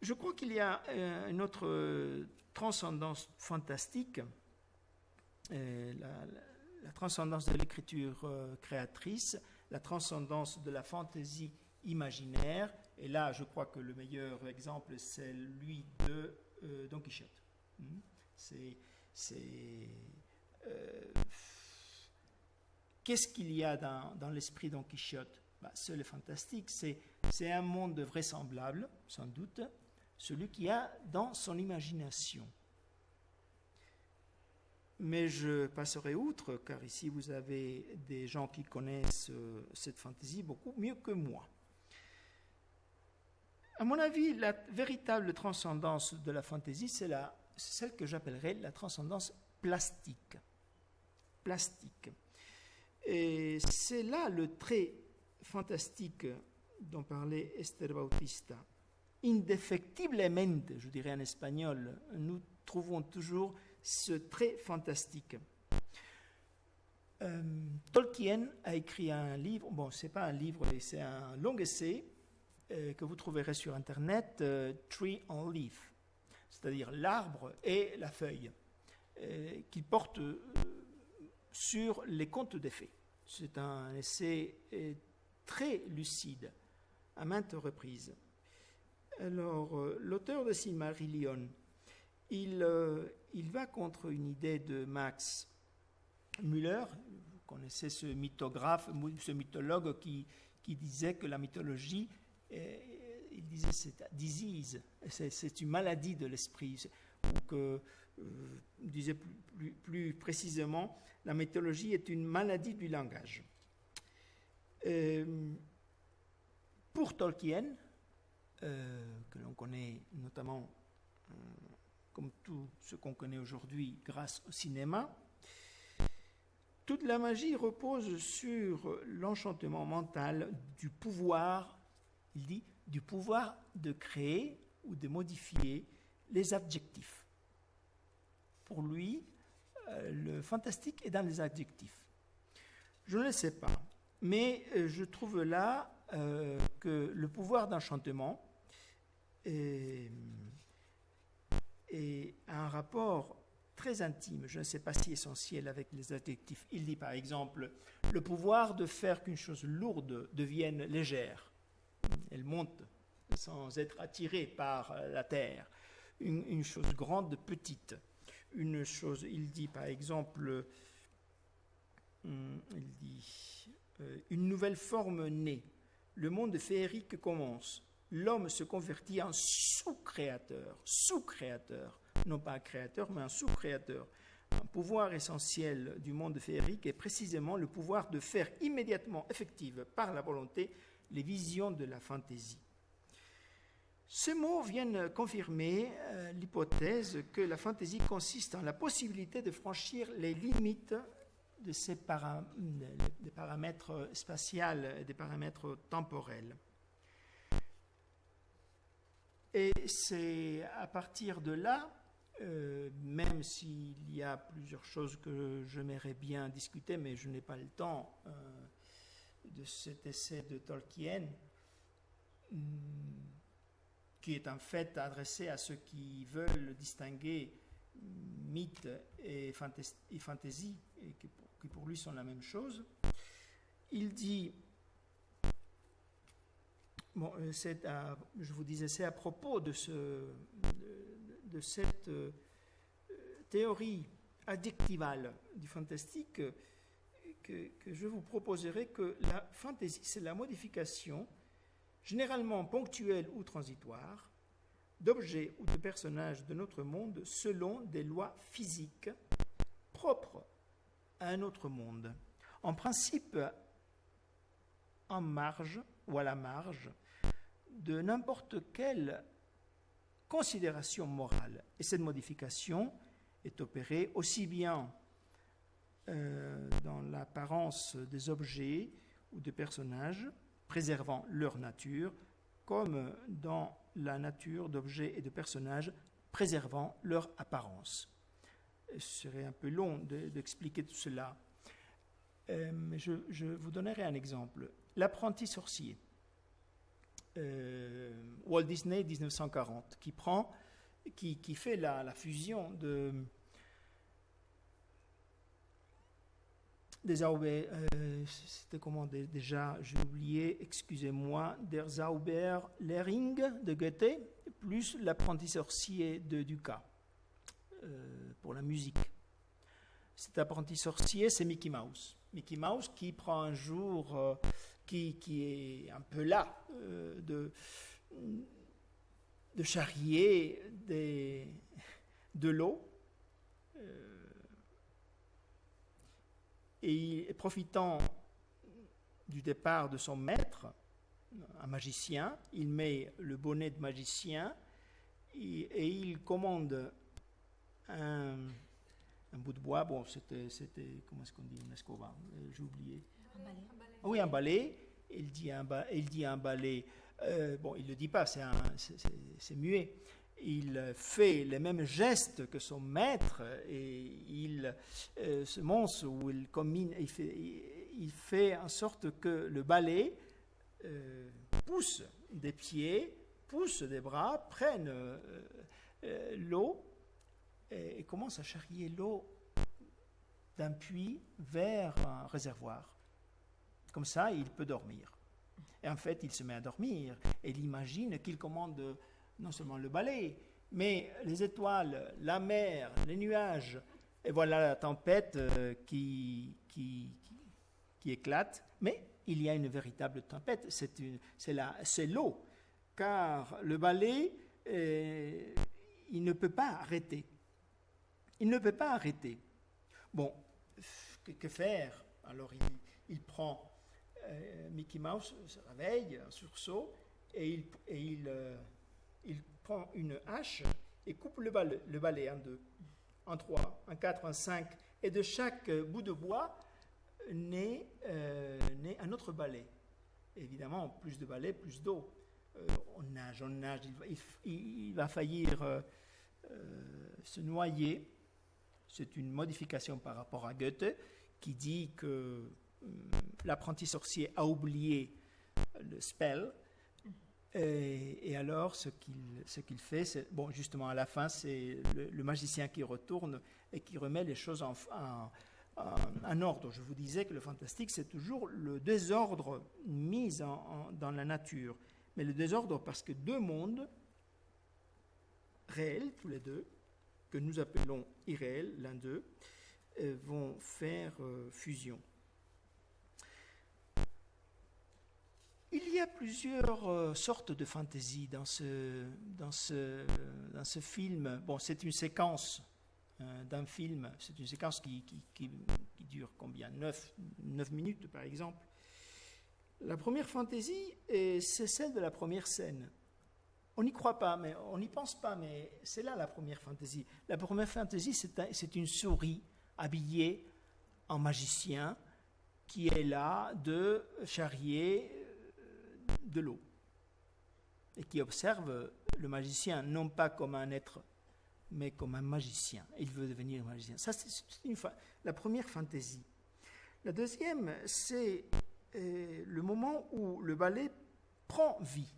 Je crois qu'il y a une autre transcendance fantastique, la transcendance de l'écriture créatrice, la transcendance de la fantaisie imaginaire. Et là, je crois que le meilleur exemple, c'est lui de Don Quichotte. Qu'est-ce qu'il y a dans l'esprit Don Quichotte? C'est le fantastique, c'est un monde vraisemblable, sans doute, celui qu'il y a dans son imagination. Mais je passerai outre, car ici vous avez des gens qui connaissent cette fantaisie beaucoup mieux que moi. À mon avis, la véritable transcendance de la fantaisie, c'est celle que j'appellerais la transcendance plastique. Et c'est là le trait fantastique dont parlait Esther Bautista. Indefectiblemente, je dirais en espagnol, nous trouvons toujours ce trait fantastique. Tolkien a écrit un livre, c'est pas un livre, c'est un long essai que vous trouverez sur Internet, Tree and Leaf, c'est-à-dire l'arbre et la feuille, qui porte sur les contes des fées. C'est un essai très lucide, à maintes reprises. Alors, l'auteur de Silmarillion, il va contre une idée de Max Müller. Vous connaissez ce mythographe, ce mythologue qui disait que la mythologie, il disait c'est un disease, c'est une maladie de l'esprit, ou que, il disait plus précisément, la mythologie est une maladie du langage. Pour Tolkien, que l'on connaît notamment comme tout ce qu'on connaît aujourd'hui grâce au cinéma, toute la magie repose sur l'enchantement mental du pouvoir, il dit, du pouvoir de créer ou de modifier les adjectifs. Pour lui, le fantastique est dans les adjectifs. Je ne le sais pas, mais je trouve là que le pouvoir d'enchantement est un rapport très intime, je ne sais pas si essentiel, avec les adjectifs. Il dit par exemple le pouvoir de faire qu'une chose lourde devienne légère. Elle monte sans être attirée par la terre. Une chose grande, petite. Une chose, il dit par exemple, une nouvelle forme naît. Le monde féerique commence. L'homme se convertit en sous-créateur, non pas un créateur, mais un sous-créateur. Un pouvoir essentiel du monde féerique est précisément le pouvoir de faire immédiatement effective par la volonté les visions de la fantaisie. Ces mots viennent confirmer l'hypothèse que la fantaisie consiste en la possibilité de franchir les limites de ces des paramètres spatiaux et des paramètres temporels. Et c'est à partir de là, même s'il y a plusieurs choses que j'aimerais bien discuter, mais je n'ai pas le temps de cet essai de Tolkien, qui est en fait adressé à ceux qui veulent distinguer mythe et fantaisie, et qui pour lui sont la même chose. Il dit, je vous disais, c'est à propos de cette théorie adjectivale du fantastique que je vous proposerai que la fantaisie, c'est la modification généralement ponctuelles ou transitoires, d'objets ou de personnages de notre monde selon des lois physiques propres à un autre monde. En principe, en marge ou à la marge de n'importe quelle considération morale. Et cette modification est opérée aussi bien dans l'apparence des objets ou des personnages, préservant leur nature, comme dans la nature d'objets et de personnages, préservant leur apparence. Ce serait un peu long d'expliquer tout cela, mais je vous donnerai un exemple. L'apprenti sorcier, Walt Disney 1940, qui fait la fusion des c'était comment déjà, j'ai oublié, excusez-moi, Der Zauberlehrling de Goethe, plus l'apprenti sorcier de Dukas, pour la musique. Cet apprenti sorcier, c'est Mickey Mouse. Mickey Mouse qui prend un jour, qui est un peu là, de charrier de l'eau, et profitant du départ de son maître, un magicien, il met le bonnet de magicien et il commande un bout de bois. Bon, c'était comment est-ce qu'on dit, une escoba, j'ai oublié. Un balai. Oui, un balai. Il dit un balai. Bon, il ne le dit pas, c'est muet. Il fait les mêmes gestes que son maître et ce monstre où il combine, il fait en sorte que le balai pousse des pieds, pousse des bras, prenne l'eau et commence à charrier l'eau d'un puits vers un réservoir. Comme ça, il peut dormir. Et en fait, il se met à dormir et il imagine qu'il commande non seulement le balai, mais les étoiles, la mer, les nuages. Et voilà la tempête qui éclate. Mais il y a une véritable tempête, c'est l'eau. Car le balai, il ne peut pas arrêter. Il ne peut pas arrêter. Bon, que faire? Alors il prend Mickey Mouse, se réveille, un sursaut, et il prend une hache et coupe le balai en 2, en 3, en 4, en 5, et de chaque bout de bois naît un autre balai. Évidemment, plus de balais, plus d'eau. On nage, il va faillir se noyer. C'est une modification par rapport à Goethe qui dit que l'apprenti sorcier a oublié le spell. Et alors, ce qu'il fait, c'est, bon, justement, à la fin, c'est le magicien qui retourne et qui remet les choses en ordre. Je vous disais que le fantastique, c'est toujours le désordre mis dans la nature. Mais le désordre parce que deux mondes réels, tous les deux, que nous appelons irréels, l'un d'eux, vont faire fusion. Il y a plusieurs sortes de fantaisie dans ce film. Bon, c'est une séquence d'un film. C'est une séquence qui dure combien? 9 minutes, par exemple. La première fantaisie, c'est celle de la première scène. On n'y croit pas, mais on n'y pense pas, mais c'est là la première fantaisie. La première fantaisie, c'est une souris habillée en magicien qui est là de charrier de l'eau et qui observe le magicien non pas comme un être mais comme un magicien. Il veut devenir magicien. Ça, c'est la première fantaisie. La deuxième, c'est le moment où le balai prend vie.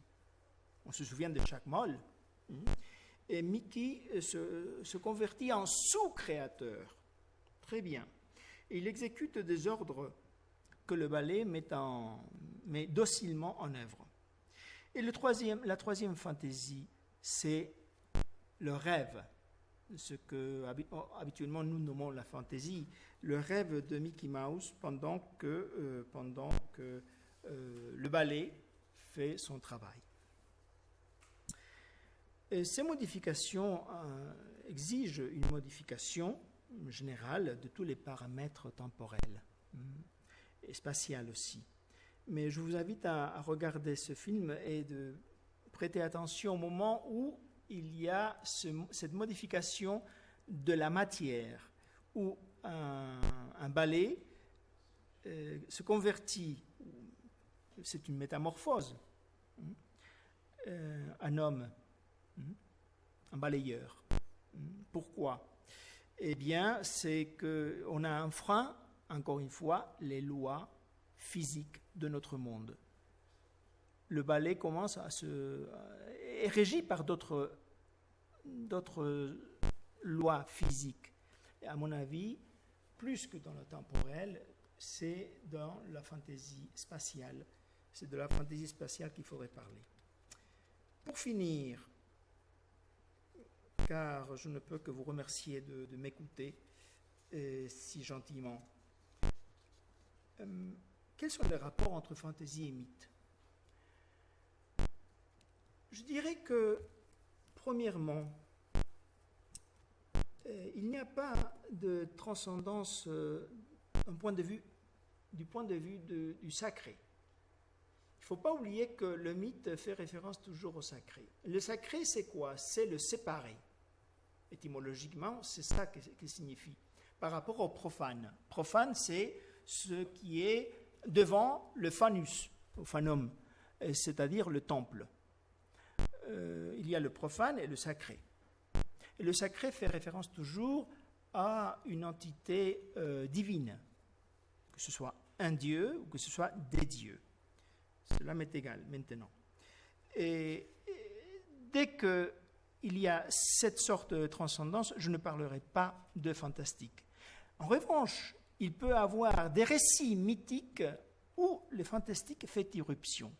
On se souvient de Jacques Moll. Et Mickey se convertit en sous-créateur. Très bien. Et il exécute des ordres que le balai met docilement en œuvre. Et la troisième fantaisie, c'est le rêve, ce que habituellement nous nommons la fantaisie, le rêve de Mickey Mouse pendant que le balai fait son travail. Et ces modifications exigent une modification générale de tous les paramètres temporels et spatiaux aussi. Mais je vous invite à regarder ce film et de prêter attention au moment où il y a cette modification de la matière, où un balai se convertit, c'est une métamorphose, un homme, un balayeur. Pourquoi? Eh bien, c'est qu'on a un frein, encore une fois, les lois physiques de notre monde. Le balai commence est régi par d'autres lois physiques. Et à mon avis, plus que dans le temporel, c'est dans la fantaisie spatiale. C'est de la fantaisie spatiale qu'il faudrait parler. Pour finir, car je ne peux que vous remercier de m'écouter si gentiment, quels sont les rapports entre fantaisie et mythe? Je dirais que, premièrement, il n'y a pas de transcendance du point de vue du sacré. Il ne faut pas oublier que le mythe fait référence toujours au sacré. Le sacré, c'est quoi? C'est le séparé. Étymologiquement, c'est ça qu'il signifie. Par rapport au profane. Profane, c'est ce qui est devant le fanus, au fanum, c'est-à-dire le temple. Il y a le profane et le sacré. Et le sacré fait référence toujours à une entité divine, que ce soit un dieu ou que ce soit des dieux. Cela m'est égal maintenant. Et dès qu'il y a cette sorte de transcendance, je ne parlerai pas de fantastique. En revanche, il peut y avoir des récits mythiques où le fantastique fait irruption.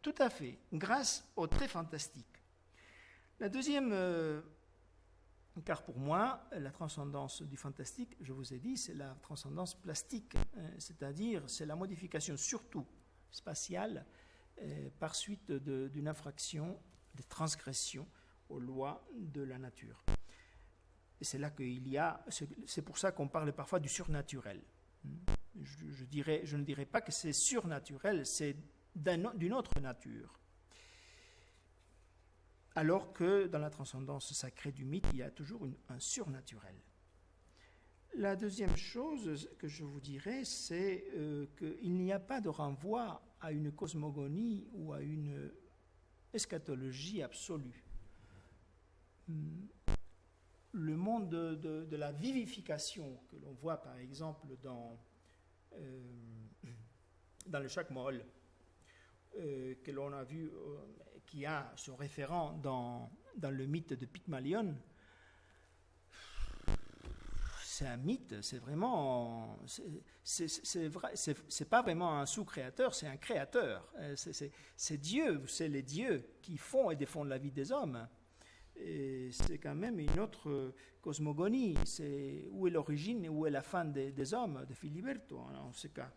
Tout à fait, grâce au très fantastique. La deuxième, car pour moi, la transcendance du fantastique, je vous ai dit, c'est la transcendance plastique, c'est-à-dire c'est la modification surtout spatiale par suite d'une infraction, de transgression aux lois de la nature. Et c'est là qu'il y a, c'est pour ça qu'on parle parfois du surnaturel. Je ne dirais pas que c'est surnaturel, c'est d'une autre nature. Alors que dans la transcendance sacrée du mythe, il y a toujours un surnaturel. La deuxième chose que je vous dirais, c'est qu'il n'y a pas de renvoi à une cosmogonie ou à une eschatologie absolue. Le monde de la vivification que l'on voit par exemple dans le Chakmol, que l'on a vu, qui a son référent dans le mythe de Pygmalion, c'est un mythe, c'est vraiment, c'est pas vraiment un sous-créateur, c'est un créateur. C'est Dieu, c'est les dieux qui font et défendent la vie des hommes. Et c'est quand même une autre cosmogonie. C'est où est l'origine et où est la fin des hommes, de Filiberto, en ce cas.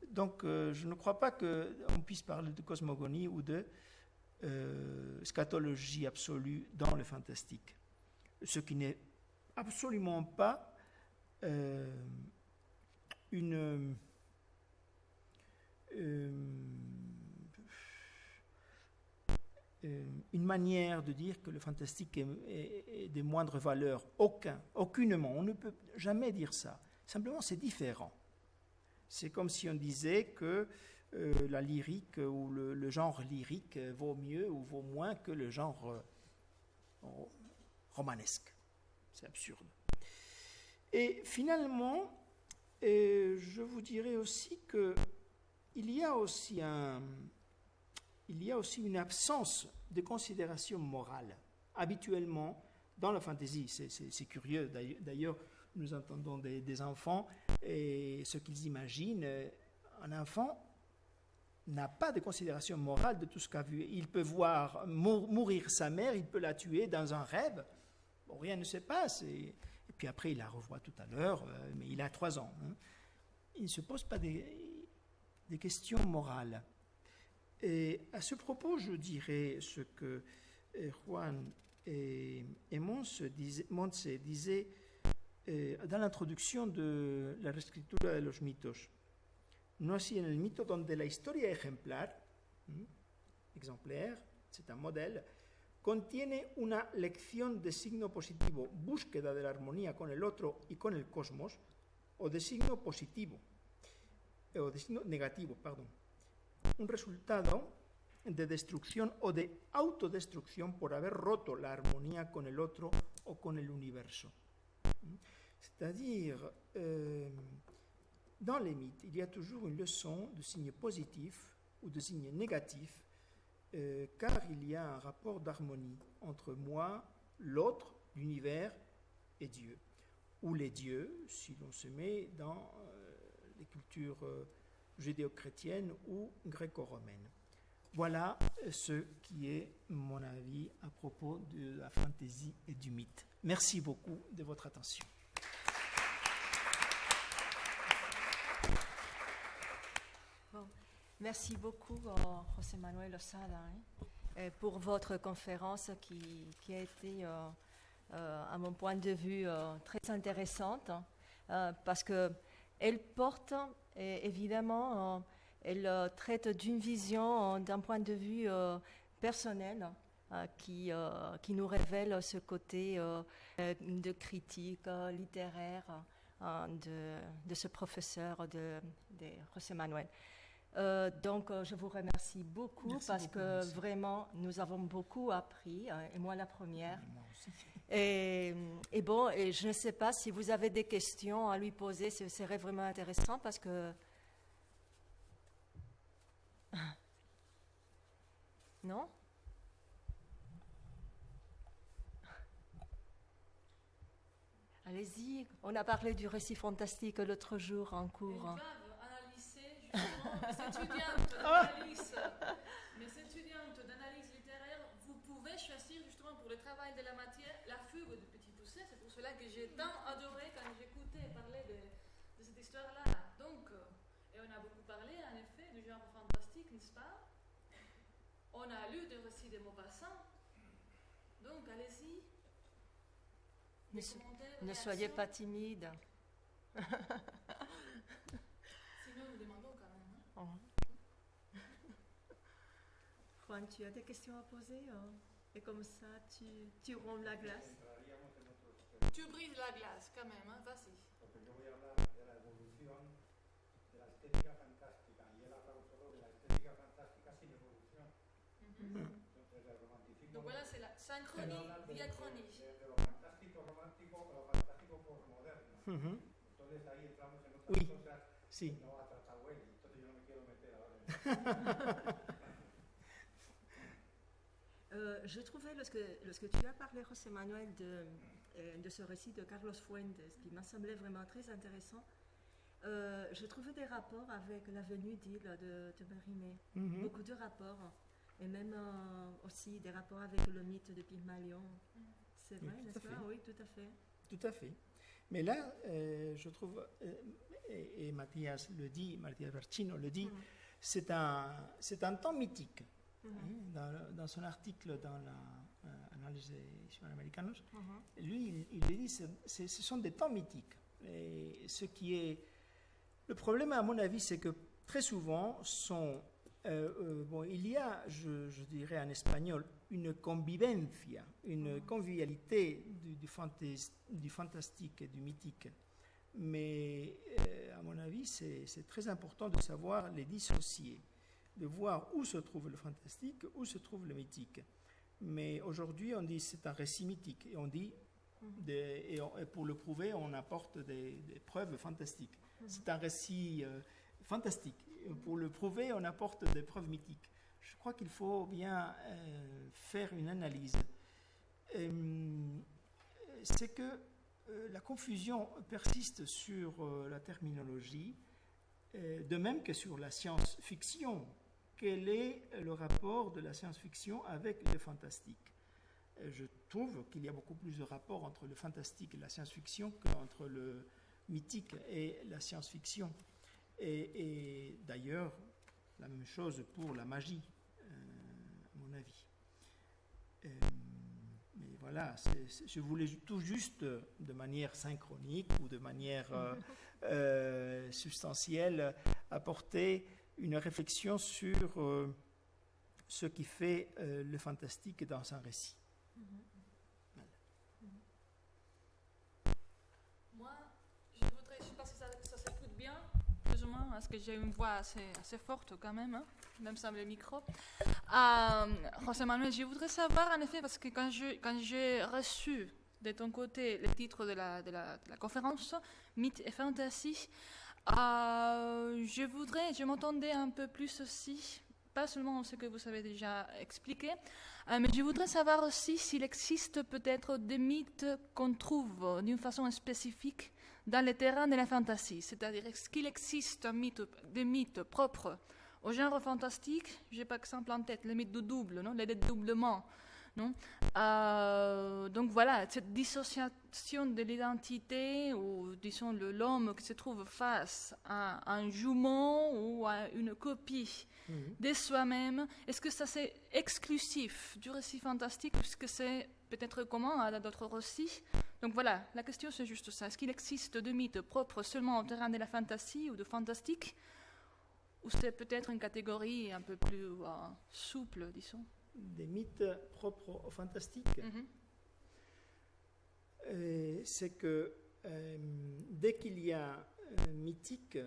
Donc, je ne crois pas qu'on puisse parler de cosmogonie ou de scatologie absolue dans le fantastique. Ce qui n'est absolument pas une manière de dire que le fantastique est de moindre valeur. Aucunement. On ne peut jamais dire ça. Simplement, c'est différent. C'est comme si on disait que la lyrique ou le genre lyrique vaut mieux ou vaut moins que le genre romanesque. C'est absurde. Et finalement, je vous dirais aussi qu'il y a aussi une absence de considération morale. Habituellement, dans la fantaisie, c'est curieux. D'ailleurs, nous entendons des enfants et ce qu'ils imaginent. Un enfant n'a pas de considération morale de tout ce qu'a vu. Il peut voir mourir sa mère, il peut la tuer dans un rêve. Bon, rien ne se passe. Et puis après, il la revoit tout à l'heure, mais il a 3 ans. Il ne se pose pas des questions morales. Et à ce propos, je dirais ce que Juan et Montse disaient dans l'introducción de la reescritura de los mitos. No así en el mito donde la historia exemplar, c'est un modèle, contiene una lección de signo positivo, búsqueda de la armonía con el otro y con el cosmos, o de signo positivo, o de signo negativo, pardon. Un resultado de destrucción o de autodestrucción por haber roto la armonía con el otro o con el universo. C'est-à-dire, dans les mythes, il y a toujours une leçon de signe positif ou de signe négatif, car il y a un rapport d'harmonie entre moi, l'autre, l'univers et Dieu. Ou les dieux, si l'on se met dans les cultures judéo-chrétiennes ou gréco-romaines. Voilà ce qui est mon avis à propos de la fantaisie et du mythe. Merci beaucoup de votre attention. Bon, merci beaucoup, José Manuel Losada, pour votre conférence qui a été, à mon point de vue, très intéressante, parce qu'elle porte, évidemment, elle traite d'une vision, d'un point de vue personnel, qui nous révèle ce côté de critique littéraire de ce professeur de José Manuel. Donc, je vous remercie beaucoup. Merci parce beaucoup, que merci. Vraiment, nous avons beaucoup appris, et moi la première. Et moi aussi. Et bon, et je ne sais pas si vous avez des questions à lui poser, ce serait vraiment intéressant parce que... Non? Allez-y, on a parlé du récit fantastique l'autre jour en cours. Mes étudiantes d'analyse littéraire, vous pouvez choisir justement pour le travail de la matière la fugue de Petit Poucet. C'est pour cela que j'ai tant adoré quand j'écoutais parler de cette histoire-là. Donc, et on a beaucoup parlé en effet du genre fantastique, n'est-ce pas? On a lu des récits de Maupassant. Donc, allez-y. Ne soyez pas timide. Sinon, nous demandons quand même. Juan, tu as des questions à poser et comme ça, tu romps la glace. Tu brises la glace quand même, hein? Vas-y. Porque yo voy a hablar de la evolución de la estética fantástica y él ha hablado solo de la estética fantástica sin evolución. Entonces, el romanticismo. Donc voilà, c'est la synchronie, diachronie. De lo fantástico romántico a lo fantástico posmoderno. Entonces ahí entramos en otras cosas que no ha tratado él. Entonces yo no me quiero meter ahora en Je trouvais, lorsque tu as parlé, José Manuel, de ce récit de Carlos Fuentes, qui m'a semblé vraiment très intéressant, je trouvais des rapports avec la venue d'île de Mérimée. Beaucoup de rapports, et même aussi des rapports avec le mythe de Pygmalion. C'est vrai, n'est-ce pas? Oui, tout à fait. Tout à fait. Mais là, je trouve, et Mathias le dit, Mathias Vercino le dit, c'est un temps mythique. Dans son article dans l'analyse des hispano-américanos, lui, il dit ce sont des temps mythiques. Et ce qui est... Le problème, à mon avis, c'est que très souvent, il y a, je dirais en espagnol, une convivencia, une convivialité du fantastique et du mythique. Mais à mon avis, c'est très important de savoir les dissocier, de voir où se trouve le fantastique, où se trouve le mythique. Mais aujourd'hui, on dit c'est un récit mythique, et on dit, et pour le prouver, on apporte des preuves fantastiques. C'est un récit fantastique. Pour le prouver, on apporte des preuves mythiques. Je crois qu'il faut bien faire une analyse. C'est que la confusion persiste sur la terminologie, de même que sur la science-fiction. Quel est le rapport de la science-fiction avec le fantastique? Je trouve qu'il y a beaucoup plus de rapport entre le fantastique et la science-fiction qu'entre le mythique et la science-fiction. Et d'ailleurs, la même chose pour la magie. Mais voilà, je voulais tout juste, de manière synchronique ou de manière substantielle, apporter une réflexion sur ce qui fait le fantastique dans un récit. Moi, je voudrais, je ne sais pas si ça s'écoute bien, plus ou moins, parce que j'ai une voix assez forte quand même, hein, même sans le micro. José Manuel, je voudrais savoir en effet, parce que quand j'ai reçu de ton côté le titre de la conférence, Mythe et Fantasy, je m'entendais un peu plus aussi, pas seulement ce que vous avez déjà expliqué, mais je voudrais savoir aussi s'il existe peut-être des mythes qu'on trouve d'une façon spécifique dans les terrains de la fantasy, c'est-à-dire est-ce qu'il existe des mythes propres au genre fantastique. J'ai par exemple en tête le mythe du double, non, le dédoublement. Non, donc voilà, cette dissociation de l'identité, ou disons l'homme qui se trouve face à un jumeau ou à une copie de soi-même, est-ce que ça c'est exclusif du récit fantastique, puisque c'est peut-être commun à d'autres récits? Donc voilà, la question c'est juste ça. Est-ce qu'il existe des mythes propres seulement au terrain de la fantasy ou de fantastique, ou c'est peut-être une catégorie un peu plus souple, disons? Des mythes propres au fantastique, c'est que dès qu'il y a un mythique,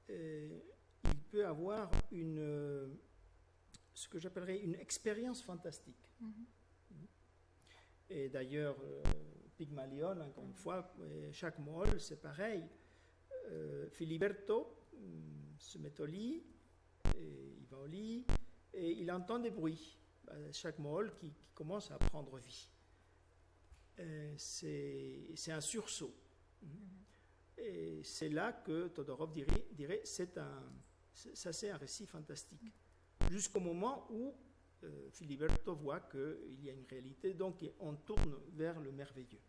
il peut avoir ce que j'appellerais une expérience fantastique. Et d'ailleurs, Pygmalion, encore une fois, chaque Moll, c'est pareil. Filiberto se met au lit, et il va au lit, et il entend des bruits. Chaque Moll qui commence à prendre vie. C'est un sursaut. Et c'est là que Todorov dirait ça c'est un récit fantastique. Jusqu'au moment où Filiberto voit qu'il y a une réalité, donc on tourne vers le merveilleux.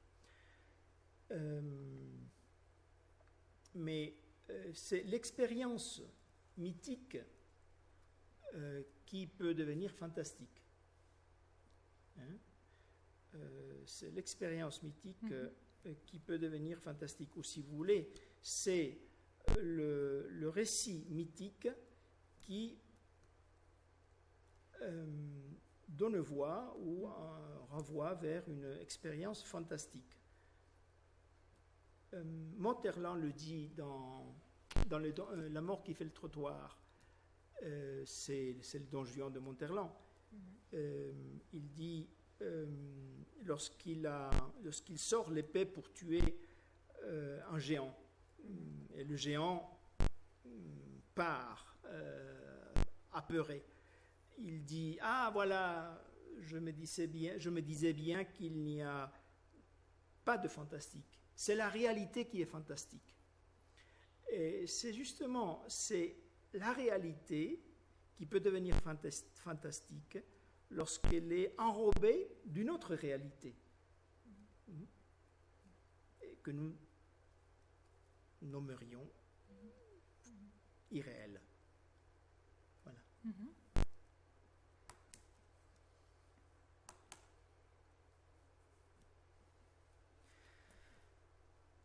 Mais c'est l'expérience mythique qui peut devenir fantastique. C'est l'expérience mythique qui peut devenir fantastique. Ou si vous voulez, c'est le récit mythique qui donne voix ou renvoie vers une expérience fantastique. Monterland le dit dans La mort qui fait le trottoir. C'est le Don Juan de Monterland. Il dit lorsqu'il sort l'épée pour tuer un géant, et le géant part apeuré. Il dit voilà, je me disais bien qu'il n'y a pas de fantastique. C'est la réalité qui est fantastique. Et c'est justement la réalité qui peut devenir fantastique lorsqu'elle est enrobée d'une autre réalité et que nous nommerions irréelle. Voilà.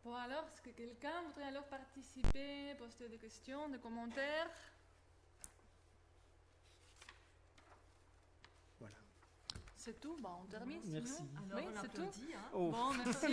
Bon alors, est-ce que quelqu'un voudrait alors participer, poser des questions, des commentaires? Voilà. C'est tout, on termine. Merci. Sinon. Alors Oui, on c'est tout. applaudit. Hein. Oh. Bon, merci.